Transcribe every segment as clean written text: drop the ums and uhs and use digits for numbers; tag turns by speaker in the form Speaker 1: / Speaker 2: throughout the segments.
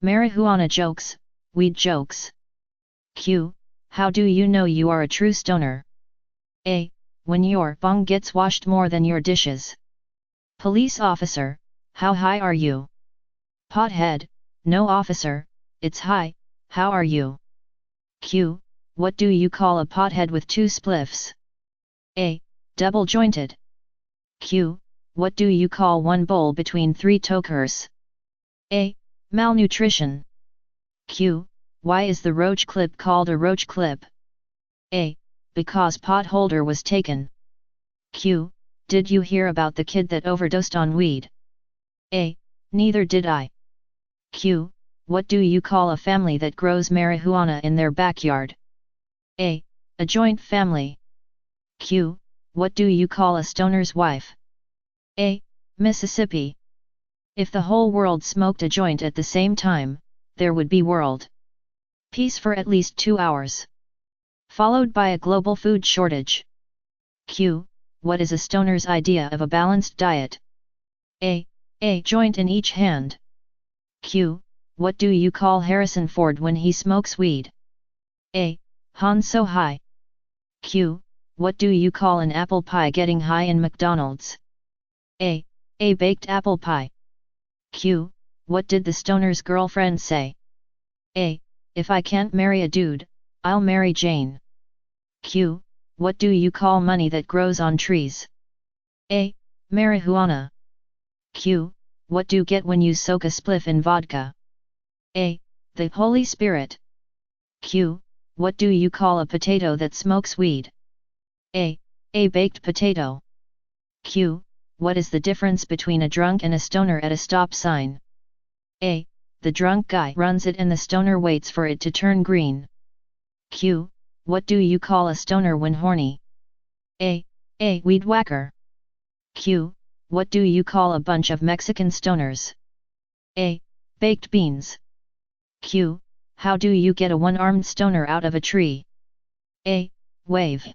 Speaker 1: Marijuana jokes, weed jokes. Q. How do you know you are a true stoner? A. When your bong gets washed more than your dishes. Police officer, how high are you? Pothead, no officer, it's high, how are you? Q. What do you call a pothead with two spliffs? A. Double jointed. Q. What do you call one bowl between three tokers? A. Malnutrition. Q. Why is the roach clip called a roach clip? A. Because potholder was taken. Q. Did you hear about the kid that overdosed on weed? A. Neither did I. Q. What do you call a family that grows marijuana in their backyard? A. A joint family. Q. What do you call a stoner's wife? A. Mississippi. If the whole world smoked a joint at the same time, there would be world peace for at least 2 hours. Followed by a global food shortage. Q. What is a stoner's idea of a balanced diet? A. A joint in each hand. Q. What do you call Harrison Ford when he smokes weed? A. Han so high. Q. What do you call an apple pie getting high in McDonald's? A. A baked apple pie. Q. What did the stoner's girlfriend say? A. If I can't marry a dude, I'll marry Jane. Q. What do you call money that grows on trees? A. Marijuana. Q. What do you get when you soak a spliff in vodka? A. The Holy Spirit. Q. What do you call a potato that smokes weed? A. A baked potato. Q. What is the difference between a drunk and a stoner at a stop sign? A. The drunk guy runs it and the stoner waits for it to turn green. Q. What do you call a stoner when horny? A. A weed whacker. Q. What do you call a bunch of Mexican stoners? A. Baked beans. Q. How do you get a one-armed stoner out of a tree? A. Wave.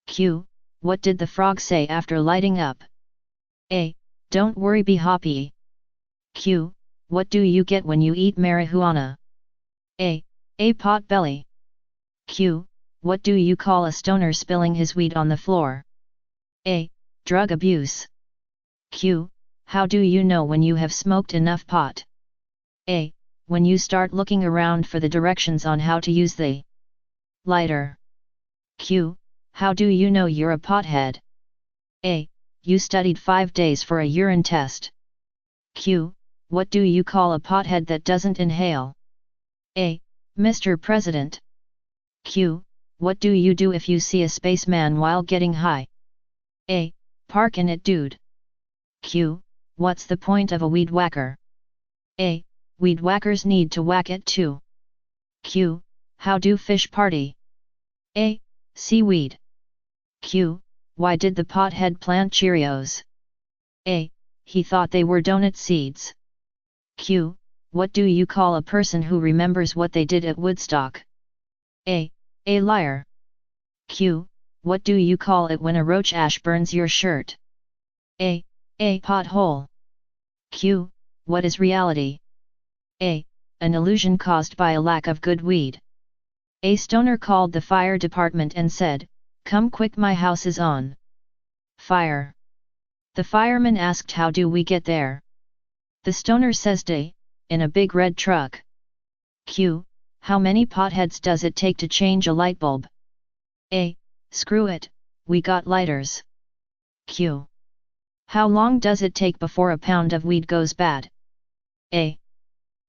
Speaker 1: Q. What did the frog say after lighting up? A. Don't worry, be happy. Q. What do you get when you eat marijuana? A. A pot belly. Q. What do you call a stoner spilling his weed on the floor? A. Drug abuse. Q. How do you know when you have smoked enough pot? A. When you start looking around for the directions on how to use the lighter. Q. How do you know you're a pothead? A. You studied 5 days for a urine test. Q. What do you call a pothead that doesn't inhale? A. Mr. President. Q. What do you do if you see a spaceman while getting high? A. Park in it, dude. Q. What's the point of a weed whacker? A. Weed whackers need to whack it too. Q. How do fish party? A. Seaweed. Q. Why did the pothead plant Cheerios? A. He thought they were donut seeds. Q. What do you call a person who remembers what they did at Woodstock? A. A liar. Q. What do you call it when a roach ash burns your shirt? A. A pothole. Q. What is reality? A. An illusion caused by a lack of good weed. A stoner called the fire department and said, "Come quick, my house is on fire." The fireman asked, "How do we get there?" The stoner says, "D. In a big red truck." Q. How many potheads does it take to change a light bulb? A. Screw it, we got lighters. Q. How long does it take before a pound of weed goes bad? A.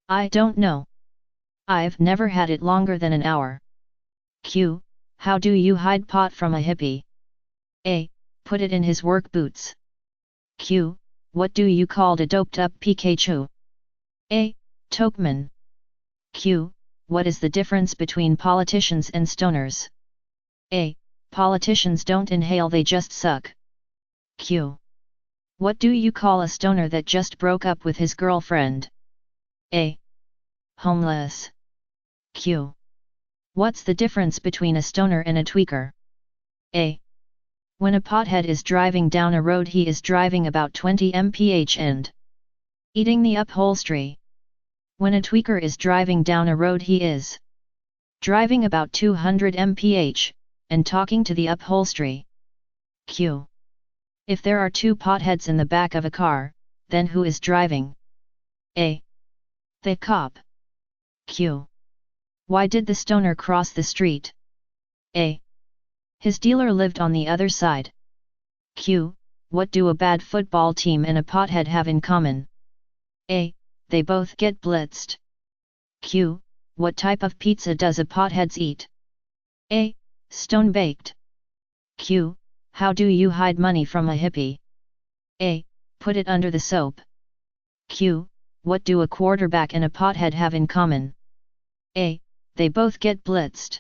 Speaker 1: I don't know. I've never had it longer than an hour. Q. How do you hide pot from a hippie? A. Put it in his work boots. Q. What do you call a doped up Pikachu? A. Tokeman. Q. What is the difference between politicians and stoners? A. Politicians don't inhale, they just suck. Q. What do you call a stoner that just broke up with his girlfriend? A. Homeless. Q. What's the difference between a stoner and a tweaker? A. When a pothead is driving down a road, he is driving about 20 mph and eating the upholstery. When a tweaker is driving down a road, he is driving about 200 mph, and talking to the upholstery. Q. If there are two potheads in the back of a car, then who is driving? A. The cop. Q. Why did the stoner cross the street? A. His dealer lived on the other side. Q. What do a bad football team and a pothead have in common? A. They both get blitzed. Q. What type of pizza does a potheads eat? A. Stone-baked. Q. How do you hide money from a hippie? A. Put it under the soap. Q. What do a quarterback and a pothead have in common? A. They both get blitzed.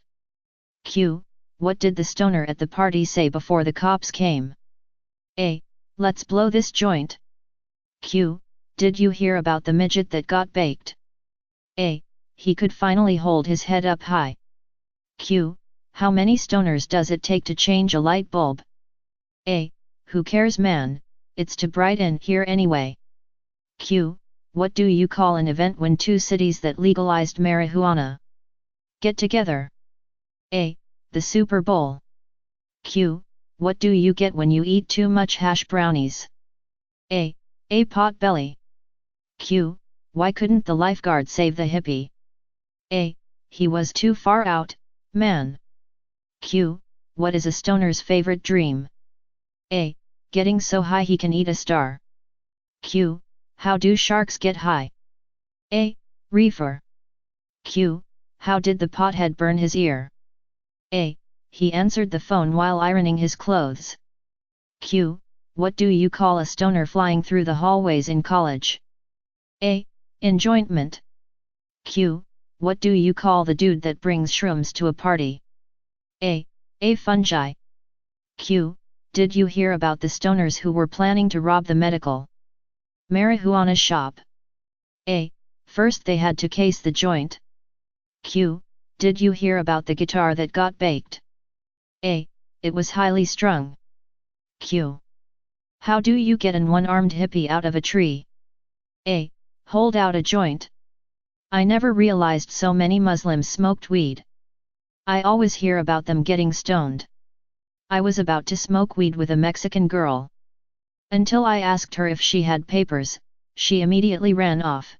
Speaker 1: Q. What did the stoner at the party say before the cops came? A. Let's blow this joint. Q. Did you hear about the midget that got baked? A. He could finally hold his head up high. Q. How many stoners does it take to change a light bulb? A. Who cares, man, it's too bright in here anyway. Q. What do you call an event when two cities that legalized marijuana get together? A. The Super Bowl. Q. What do you get when you eat too much hash brownies? A. Pot belly. Q. Why couldn't the lifeguard save the hippie? A. He was too far out, man. Q. What is a stoner's favorite dream? A. Getting so high he can eat a star. Q. How do sharks get high? A. Reefer. Q. How did the pothead burn his ear? A. He answered the phone while ironing his clothes. Q. What do you call a stoner flying through the hallways in college? A. Enjoyment. Q. What do you call the dude that brings shrooms to a party? A. Fungi. Q. Did you hear about the stoners who were planning to rob the medical marijuana shop? A. First they had to case the joint. Q. Did you hear about the guitar that got baked? A. It was highly strung. Q. How do you get an one-armed hippie out of a tree? A. Hold out a joint. I never realized so many Muslims smoked weed. I always hear about them getting stoned. I was about to smoke weed with a Mexican girl. Until I asked her if she had papers, she immediately ran off.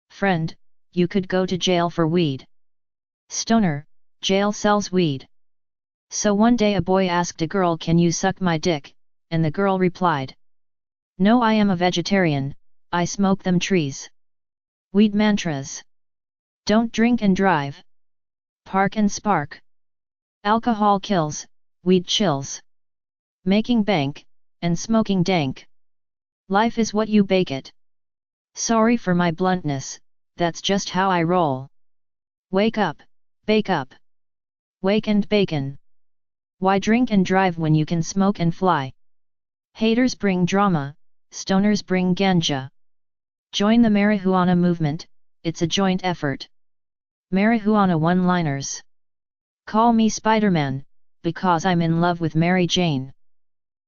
Speaker 1: Friend, you could go to jail for weed. Stoner, jail sells weed. So one day a boy asked a girl, "Can you suck my dick?" And the girl replied, "No, I am a vegetarian, I smoke them trees." Weed mantras. Don't drink and drive. Park and spark. Alcohol kills, weed chills. Making bank, and smoking dank. Life is what you bake it. Sorry for my bluntness, that's just how I roll. Wake up, bake up. Wake and bacon. Why drink and drive when you can smoke and fly? Haters bring drama, stoners bring ganja. Join the marijuana movement, it's a joint effort. Marijuana one-liners. Call me Spider-Man, because I'm in love with Mary Jane.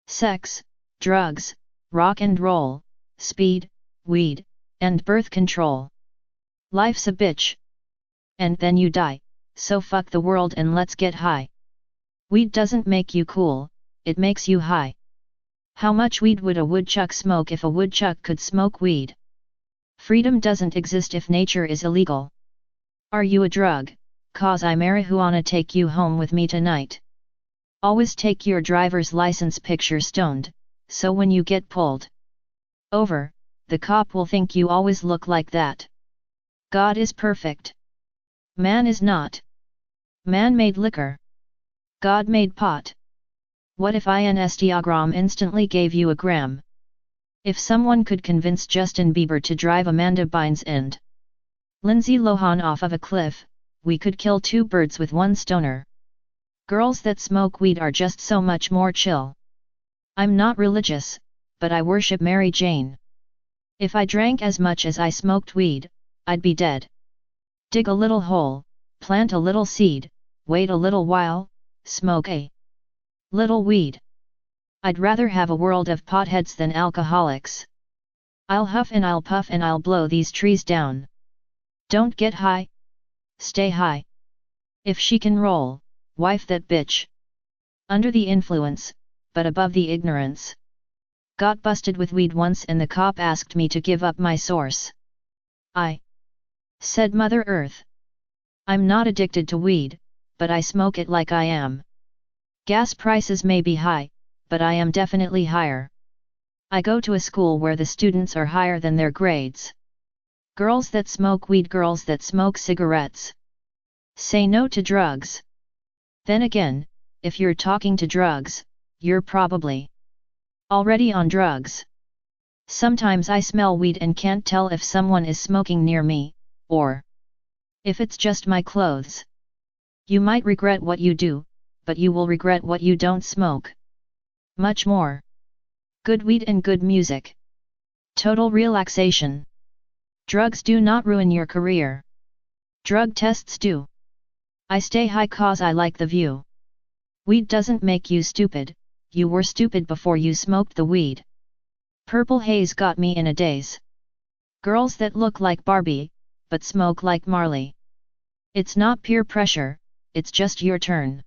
Speaker 1: Sex, drugs, rock and roll, speed, weed, and birth control. Life's a bitch. And then you die, so fuck the world and let's get high. Weed doesn't make you cool, it makes you high. How much weed would a woodchuck smoke if a woodchuck could smoke weed? Freedom doesn't exist if nature is illegal. Are you a drug? 'Cause I marijuana take you home with me tonight. Always take your driver's license picture stoned, so when you get pulled over, the cop will think you always look like that. God is perfect. Man is not. Man made liquor. God made pot. What if Instagram instantly gave you a gram? If someone could convince Justin Bieber to drive Amanda Bynes and Lindsay Lohan off of a cliff, we could kill two birds with one stoner. Girls that smoke weed are just so much more chill. I'm not religious, but I worship Mary Jane. If I drank as much as I smoked weed, I'd be dead. Dig a little hole, plant a little seed, wait a little while, smoke a little weed. I'd rather have a world of potheads than alcoholics. I'll huff and I'll puff and I'll blow these trees down. Don't get high, stay high. If she can roll, wife that bitch. Under the influence, but above the ignorance. Got busted with weed once and the cop asked me to give up my source. I said Mother Earth. I'm not addicted to weed, but I smoke it like I am. Gas prices may be high, but I am definitely higher. I go to a school where the students are higher than their grades. Girls that smoke weed, girls that smoke cigarettes. Say no to drugs. Then again, if you're talking to drugs, you're probably already on drugs. Sometimes I smell weed and can't tell if someone is smoking near me, or if it's just my clothes. You might regret what you do, but you will regret what you don't smoke. Much more. Good weed and good music. Total relaxation. Drugs do not ruin your career. Drug tests do. I stay high cause I like the view. Weed doesn't make you stupid, you were stupid before you smoked the weed. Purple haze got me in a daze. Girls that look like Barbie, but smoke like Marley. It's not peer pressure, it's just your turn.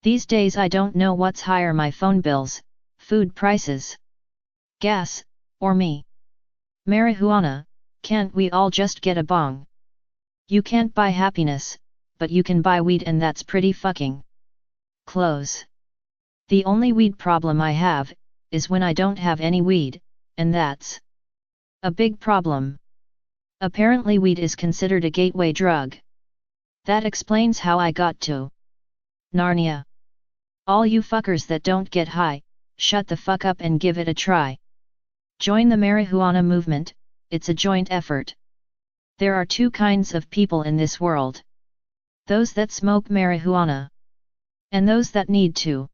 Speaker 1: These days I don't know what's higher, my phone bills, food prices, gas, or me. Marijuana, can't we all just get a bong? You can't buy happiness, but you can buy weed and that's pretty fucking close. The only weed problem I have, is when I don't have any weed, and that's a big problem. Apparently weed is considered a gateway drug. That explains how I got to Narnia. All you fuckers that don't get high, shut the fuck up and give it a try. Join the marijuana movement, it's a joint effort. There are two kinds of people in this world. Those that smoke marijuana. And those that need to.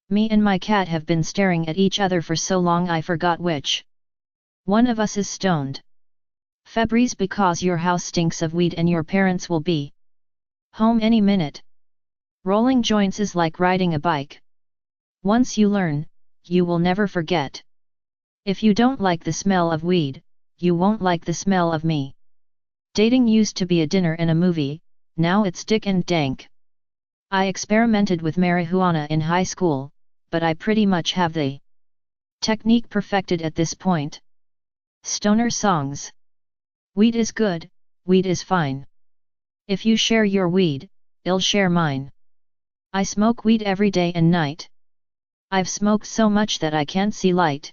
Speaker 1: Me and my cat have been staring at each other for so long I forgot which one of us is stoned. Febreze because your house stinks of weed and your parents will be home any minute. Rolling joints is like riding a bike. Once you learn, you will never forget. If you don't like the smell of weed, you won't like the smell of me. Dating used to be a dinner and a movie, now it's dick and dank. I experimented with marijuana in high school, but I pretty much have the technique perfected at this point. Stoner songs. Weed is good, weed is fine. If you share your weed, I'll share mine. I smoke weed every day and night. I've smoked so much that I can't see light.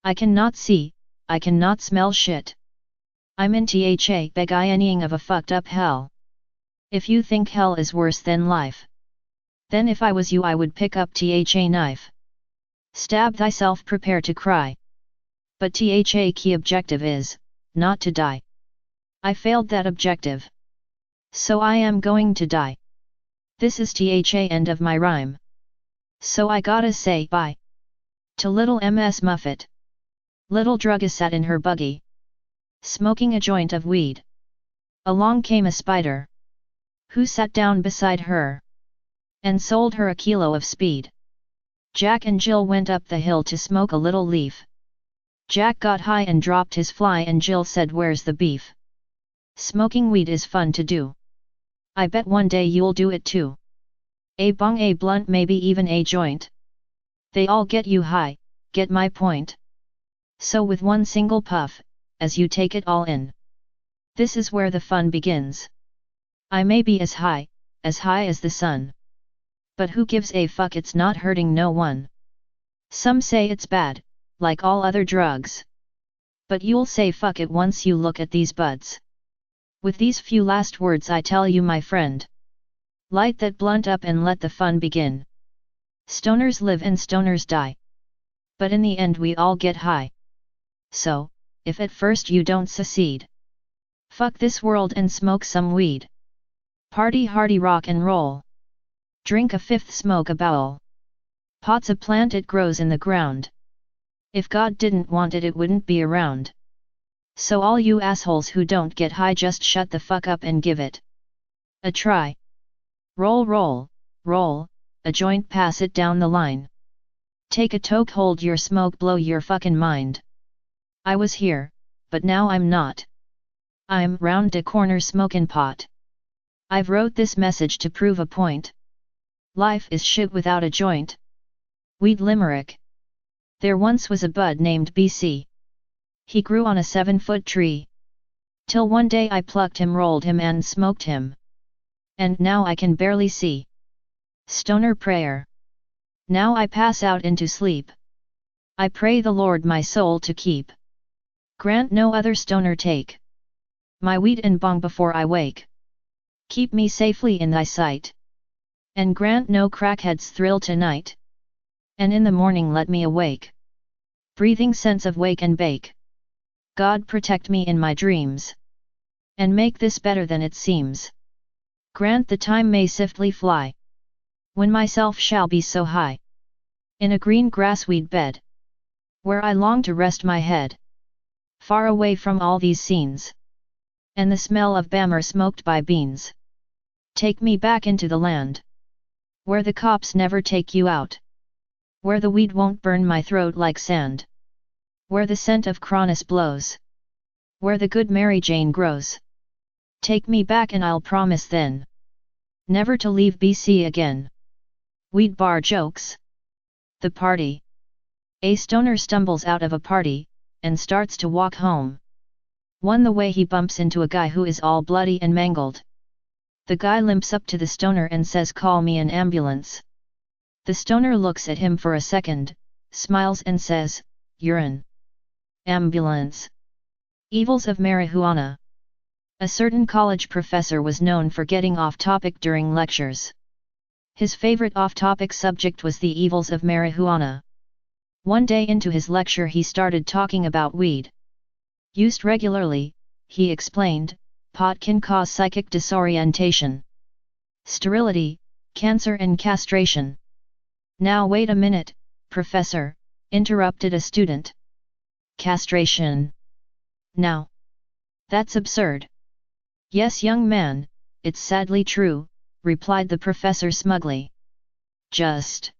Speaker 1: I cannot see, I cannot smell shit. I'm in THA beginning of a fucked up hell. If you think hell is worse than life, then if I was you I would pick up THA knife. Stab thyself, prepare to cry. But THA key objective is, not to die. I failed that objective. So I am going to die. This is THA end of my rhyme. So I gotta say bye to little MS Muffet. Little druggist sat in her buggy, smoking a joint of weed. Along came a spider, who sat down beside her, and sold her a kilo of speed. Jack and Jill went up the hill to smoke a little leaf. Jack got high and dropped his fly and Jill said, "Where's the beef?" Smoking weed is fun to do. I bet one day you'll do it too. A bong, a blunt, maybe even a joint. They all get you high, get my point? So with one single puff, as you take it all in, this is where the fun begins. I may be as high as the sun. But who gives a fuck, it's not hurting no one. Some say it's bad, like all other drugs. But you'll say fuck it once you look at these buds. With these few last words I tell you, my friend, light that blunt up and let the fun begin. Stoners live and stoners die. But in the end we all get high. So, if at first you don't succeed, fuck this world and smoke some weed. Party hardy, rock and roll. Drink a fifth, smoke a bowl. Pot's a plant, it grows in the ground. If God didn't want it, it wouldn't be around. So all you assholes who don't get high, just shut the fuck up and give it a try. Roll, roll, roll, a joint, pass it down the line. Take a toke, hold your smoke, blow your fucking mind. I was here, but now I'm not. I'm round de corner smokin' pot. I've wrote this message to prove a point. Life is shit without a joint. Weed Limerick. There once was a bud named BC. He grew on a 7-foot tree. Till one day I plucked him, rolled him and smoked him. And now I can barely see. Stoner prayer. Now I pass out into sleep. I pray the Lord my soul to keep. Grant no other stoner take my weed and bong before I wake. Keep me safely in thy sight. And grant no crackhead's thrill tonight. And in the morning let me awake, breathing sense of wake and bake. God protect me in my dreams. And make this better than it seems. Grant the time may swiftly fly, when myself shall be so high, in a green grassweed bed, where I long to rest my head, far away from all these scenes, and the smell of bammer smoked by beans. Take me back into the land, where the cops never take you out, where the weed won't burn my throat like sand, where the scent of Cronus blows, where the good Mary Jane grows. Take me back and I'll promise then, never to leave BC again. Weed bar jokes. The party. A stoner stumbles out of a party, and starts to walk home. The way he bumps into a guy who is all bloody and mangled. The guy limps up to the stoner and says, "Call me an ambulance." The stoner looks at him for a second, smiles and says, "You're an ambulance." Evils of marijuana. A certain college professor was known for getting off topic during lectures. His favorite off-topic subject was the evils of marijuana. One day into his lecture he started talking about weed. Used regularly, he explained, pot can cause psychic disorientation, sterility, cancer and castration. Now wait a minute, professor, interrupted a student. Castration? Now? That's absurd. Yes, young man, it's sadly true, replied the professor smugly. Just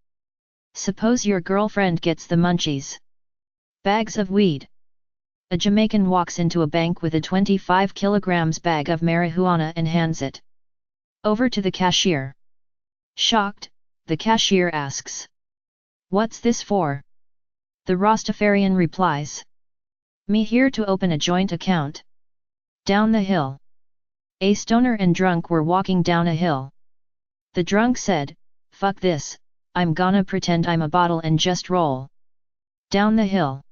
Speaker 1: suppose your girlfriend gets the munchies. Bags of weed. A Jamaican walks into a bank with a 25 kilograms bag of marijuana and hands it over to the cashier. Shocked, the cashier asks, "What's this for?" The Rastafarian replies, "Me here to open a joint account." Down the hill. A stoner and drunk were walking down a hill. The drunk said, "Fuck this, I'm gonna pretend I'm a bottle and just roll down the hill."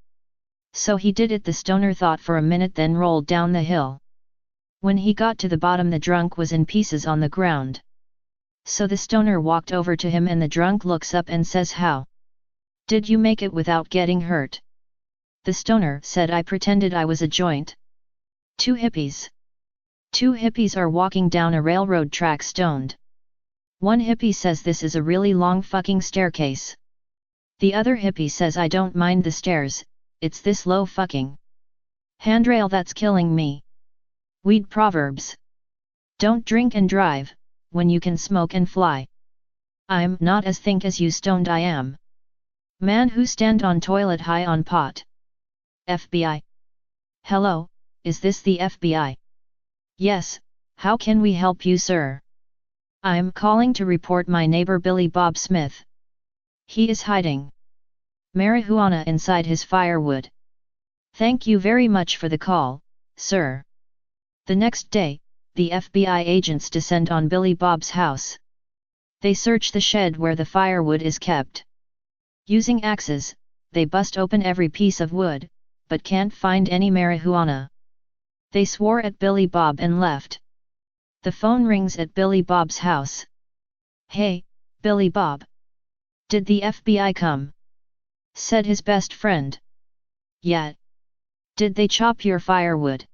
Speaker 1: So he did it. The stoner thought for a minute, then rolled down the hill. When he got to the bottom, the drunk was in pieces on the ground. So the stoner walked over to him and the drunk looks up and says, "How did you make it without getting hurt?" The stoner said, "I pretended I was a joint." Two hippies. Two hippies are walking down a railroad track stoned. One hippie says, "This is a really long fucking staircase." The other hippie says, "I don't mind the stairs, it's this low fucking handrail that's killing me." Weed proverbs. Don't drink and drive, when you can smoke and fly. I'm not as think as you stoned I am. Man who stand on toilet high on pot. FBI. Hello, is this the FBI? Yes, how can we help you, sir? I'm calling to report my neighbor Billy Bob Smith. He is hiding marijuana inside his firewood. Thank you very much for the call, sir. The next day, the FBI agents descend on Billy Bob's house. They search the shed where the firewood is kept. Using axes, they bust open every piece of wood, but can't find any marijuana. They swore at Billy Bob and left. The phone rings at Billy Bob's house. "Hey, Billy Bob. Did the FBI come?" said his best friend. "Yeah." "Did they chop your firewood?"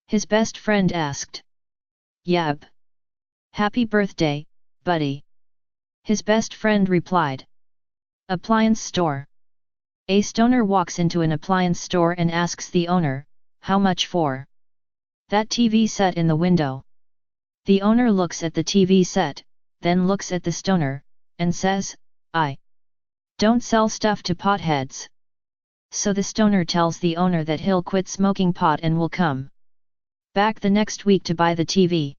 Speaker 1: his best friend asked. "Yep." "Happy birthday, buddy," his best friend replied. Appliance store. A stoner walks into an appliance store and asks the owner, "How much for that TV set in the window?" The owner looks at the TV set, then looks at the stoner, and says, "I don't sell stuff to potheads." So the stoner tells the owner that he'll quit smoking pot and will come back the next week to buy the TV.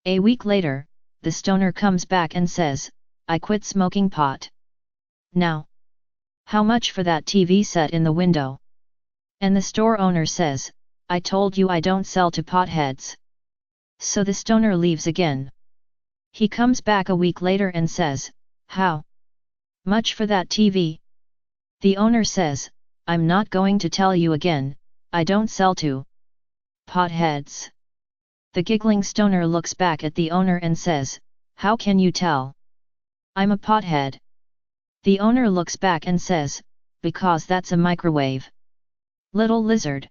Speaker 1: A week later, the stoner comes back and says, I quit smoking pot. Now, how much for that TV set in the window? And the store owner says, I told you I don't sell to potheads. So the stoner leaves again. He comes back a week later and says, how much for that TV? The owner says, I'm not going to tell you again, I don't sell to potheads. The giggling stoner looks back at the owner and says, how can you tell? I'm a pothead. The owner looks back and says, because that's a microwave. Little lizard.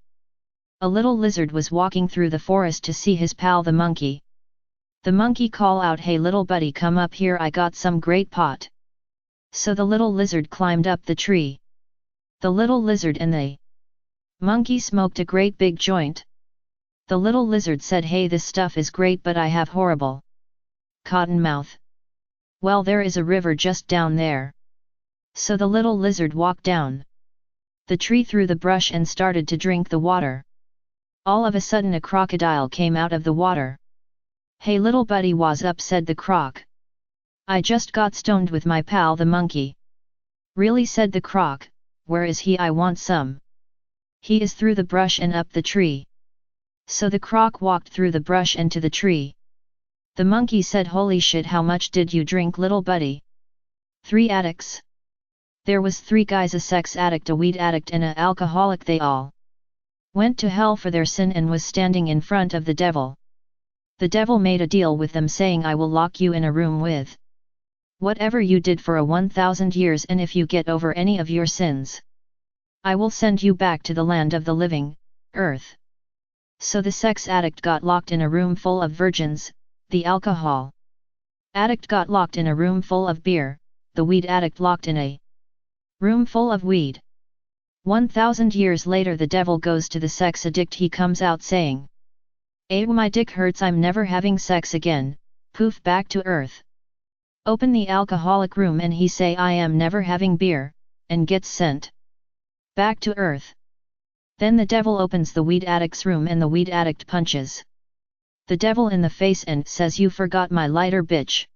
Speaker 1: A little lizard was walking through the forest to see his pal the monkey. The monkey call out, hey little buddy, come up here, I got some great pot. So the little lizard climbed up the tree. The little lizard and the monkey smoked a great big joint. The little lizard said, hey, this stuff is great, but I have horrible cotton mouth. Well, there is a river just down there. So the little lizard walked down the tree through the brush and started to drink the water. All of a sudden a crocodile came out of the water. Hey little buddy, what's up, said the croc. I just got stoned with my pal the monkey. Really, said the croc, where is he? I want some. He is through the brush and up the tree. So the croc walked through the brush and to the tree. The monkey said, holy shit, how much did you drink, little buddy? 3 addicts. There was 3 guys, a sex addict, a weed addict and a alcoholic. They all went to hell for their sin and was standing in front of the devil. The devil made a deal with them, saying, I will lock you in a room with whatever you did for 1,000 years, and if you get over any of your sins, I will send you back to the land of the living, earth. So the sex addict got locked in a room full of virgins, the alcohol addict got locked in a room full of beer, the weed addict locked in a room full of weed. 1,000 years later the devil goes to the sex addict. He comes out saying, "Ew, my dick hurts, I'm never having sex again." Poof, back to earth. Open the alcoholic room and he say, "I am never having beer," and gets sent back to earth. Then the devil opens the weed addict's room and the weed addict punches the devil in the face and says, "You forgot my lighter, bitch."